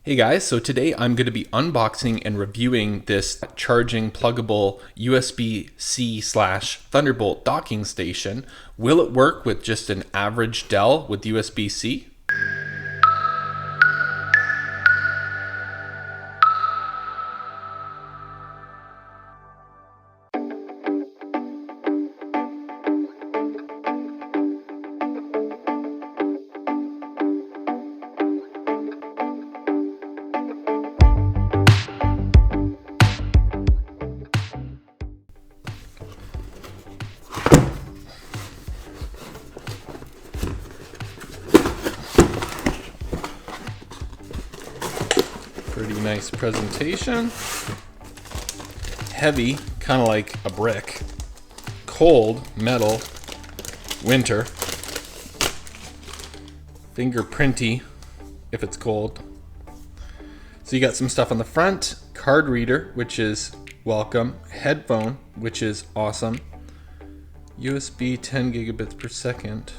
Hey guys, so today I'm going to be unboxing and reviewing this charging pluggable USB-C / Thunderbolt docking station. Will it work with just an average Dell with USB-C? Pretty nice presentation. Heavy, kind of like a brick. Cold, metal, winter. Fingerprinty if it's cold. So you got some stuff on the front. Card reader, which is welcome. Headphone, which is awesome. USB 10 gigabits per second.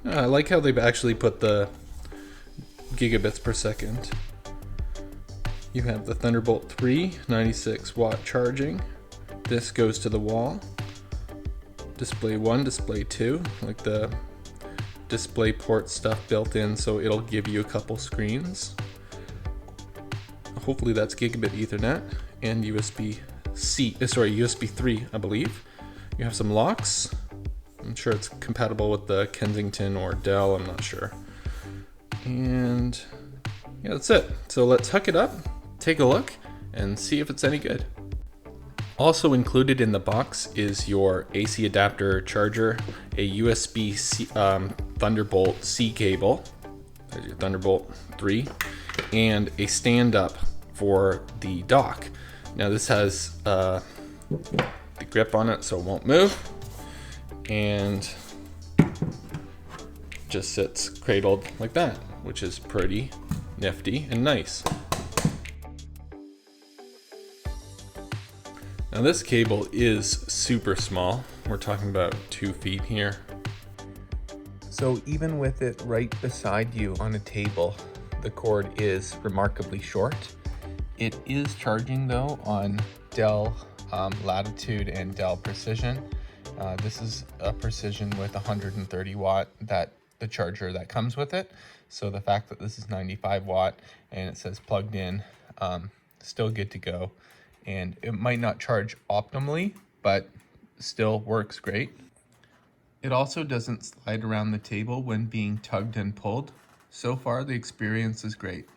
I like how they've actually put the gigabits per second. You have the Thunderbolt 3, 96 watt charging. This goes to the wall. Display 1, display 2, like the DisplayPort stuff built in, so it'll give you a couple screens. Hopefully that's Gigabit Ethernet and USB 3, I believe. You have some locks. I'm sure it's compatible with the Kensington or Dell, I'm not sure. And yeah, that's it. So let's hook it up, take a look, and see if it's any good. Also included in the box is your AC adapter charger, a USB-C, Thunderbolt C cable, there's your Thunderbolt 3, and a stand-up for the dock. Now this has the grip on it so it won't move, and just sits cradled like that, which is pretty nifty and nice. Now this cable is super small. We're talking about 2 feet here. So even with it right beside you on a table, the cord is remarkably short. It is charging though on Dell Latitude and Dell Precision. This is a Precision with 130 watt, the charger that comes with it. So the fact that this is 95 watt and it says plugged in, still good to go. And it might not charge optimally, but still works great. It also doesn't slide around the table when being tugged and pulled. So far, the experience is great.